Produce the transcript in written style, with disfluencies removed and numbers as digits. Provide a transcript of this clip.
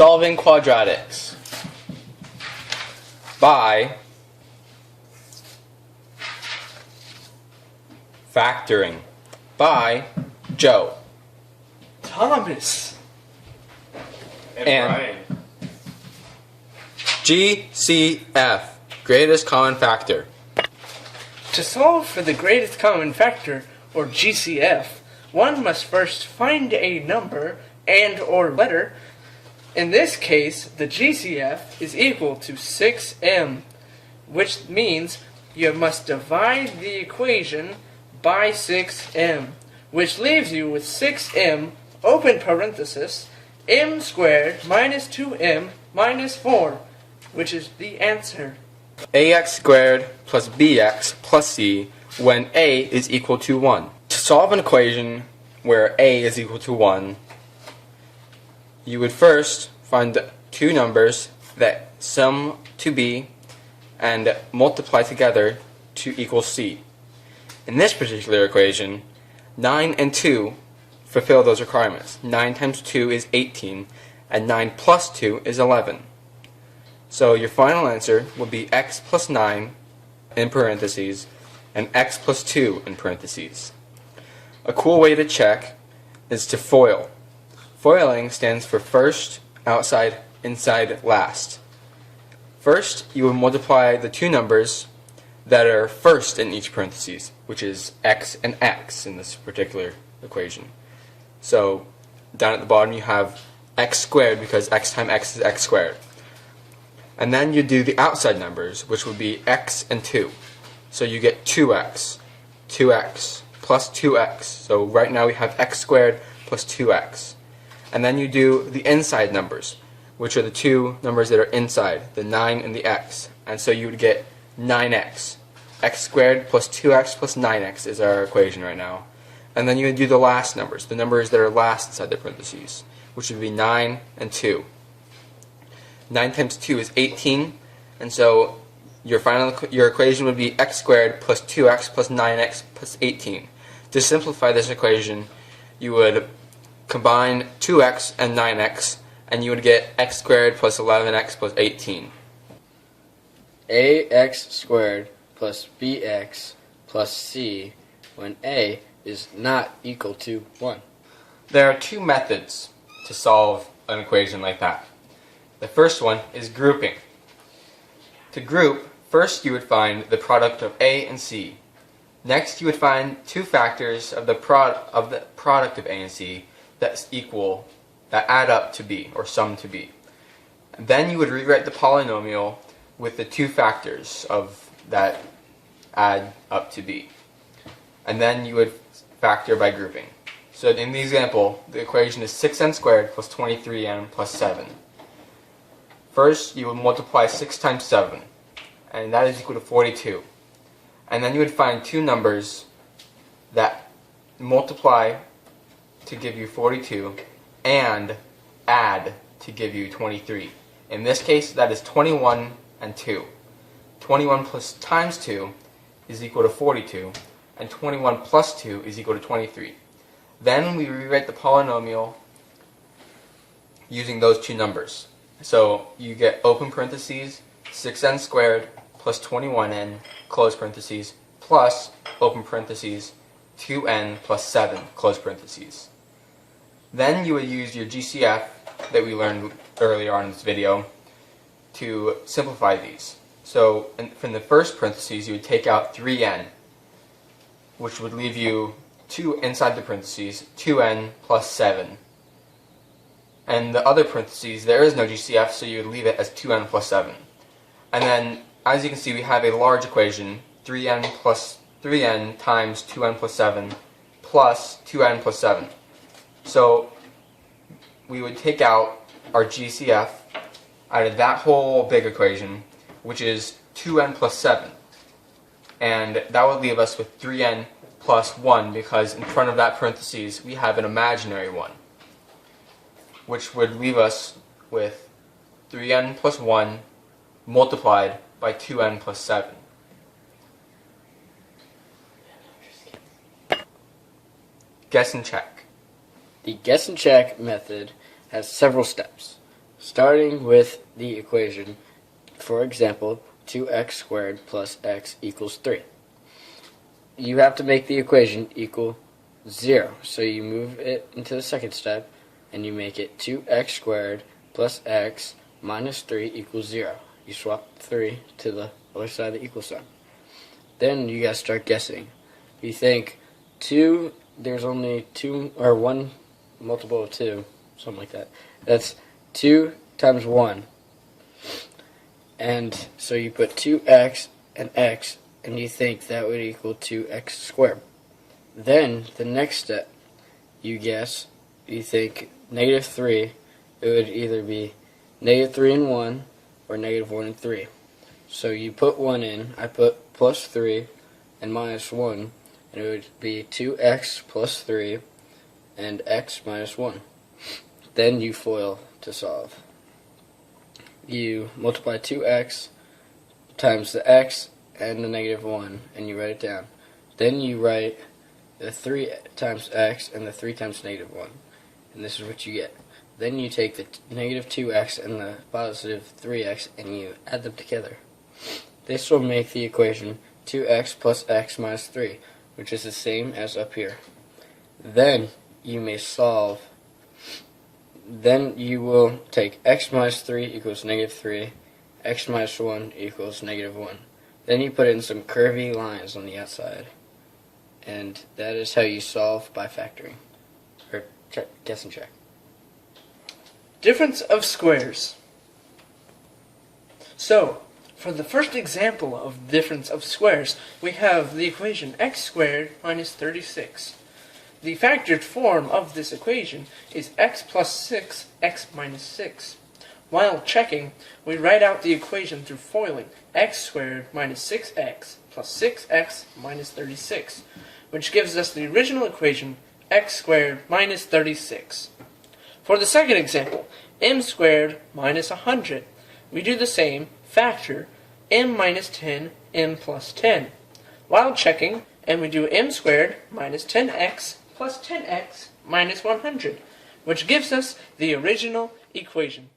Solving quadratics by factoring by Joe Thomas and Brian. GCF, greatest common factor. To solve for the greatest common factor, or GCF, one must first find a number and or letter. In this case, the GCF is equal to 6m, which means you must divide the equation by 6m, which leaves you with 6m, open parenthesis, m squared minus 2m minus 4, which is the answer. Ax squared plus bx plus c when a is equal to 1. To solve an equation where a is equal to 1, you would first find two numbers that sum to b and multiply together to equal c. In this particular equation, 9 and 2 fulfill those requirements. 9 times 2 is 18, and 9 plus 2 is 11. So your final answer will be x plus 9 in parentheses and x plus 2 in parentheses. A cool way to check is to FOIL. Foiling stands for first, outside, inside, last. First, you will multiply the two numbers that are first in each parentheses, which is x and x in this particular equation. So down at the bottom you have x squared because x times x is x squared. And then you do the outside numbers, which would be x and 2. So you get 2x, 2x, plus 2x. So right now we have x squared plus 2x. And then you do the inside numbers, which are the two numbers that are inside, the 9 and the x. And so you would get 9x. X squared plus 2x plus 9x is our equation right now. And then you would do the last numbers, the numbers that are last inside the parentheses, which would be 9 and 2. 9 times 2 is 18, and so your equation would be x squared plus 2x plus 9x plus 18. To simplify this equation, you would combine 2x and 9x, and you would get x squared plus 11x plus 18. Ax squared plus bx plus c when a is not equal to 1. There are two methods to solve an equation like that. The first one is grouping. To group, first you would find the product of a and c. Next you would find two factors of the product of a and c that add up to b, or sum to b. And then you would rewrite the polynomial with the two factors of that add up to b. And then you would factor by grouping. So in the example, the equation is 6n squared plus 23n plus 7. First, you would multiply 6 times 7, and that is equal to 42. And then you would find two numbers that multiply to give you 42 and add to give you 23. In this case, that is 21 and 2. 21 plus times 2 is equal to 42, and 21 plus 2 is equal to 23. Then we rewrite the polynomial using those two numbers. So you get open parentheses 6n squared plus 21n close parentheses plus open parentheses 2n plus 7 close parentheses. Then you would use your GCF that we learned earlier on in this video to simplify these. So from the first parentheses you would take out 3n, which would leave you 2 inside the parentheses, 2n plus 7. And the other parentheses, there is no GCF, so you would leave it as 2n plus 7. And then, as you can see, we have a large equation, 3n times 2n plus 7 plus 2n plus 7. So we would take out our GCF out of that whole big equation, which is 2n plus 7. And that would leave us with 3n plus 1, because in front of that parentheses we have an imaginary 1, which would leave us with 3n plus 1 multiplied by 2n plus 7. Guess and check. The guess and check method has several steps. starting with the equation, for example, 2x squared plus x equals 3. You have to make the equation equal 0. So you move it into the second step, and you make it 2x squared plus x minus 3 equals 0. You swap 3 to the other side of the equal sign. Then you guys start guessing. You think 2, there's only 2, or 1 multiple of 2, something like that. That's 2 times 1. And so you put 2x and x, and you think that would equal 2x squared. Then, the next step, you guess, you think negative 3, it would either be negative 3 and 1, or negative 1 and 3. So you put 1 in, I put plus 3 and minus 1, and it would be 2x plus 3 and x minus 1. Then you FOIL to solve. You multiply 2x times the x and the negative 1, and you write it down. Then you write the 3 times x and the 3 times negative 1, and this is what you get. Then you take the negative 2x and the positive 3x and you add them together. This will make the equation 2x plus x minus 3, which is the same as up here. Then you may solve. Then you will take x minus 3 equals negative 3, x minus 1 equals negative 1. Then you put in some curvy lines on the outside. And that is how you solve by factoring. Or guess and check. Difference of squares. So, for the first example of difference of squares, we have the equation x squared minus 36. The factored form of this equation is x plus 6, x minus 6. While checking, we write out the equation through FOILing x squared minus 6x plus 6x minus 36, which gives us the original equation x squared minus 36. For the second example, m squared minus 100, we do the same, factor m minus 10, m plus 10. While checking, and we do m squared minus 10x plus 10x minus 100, which gives us the original equation.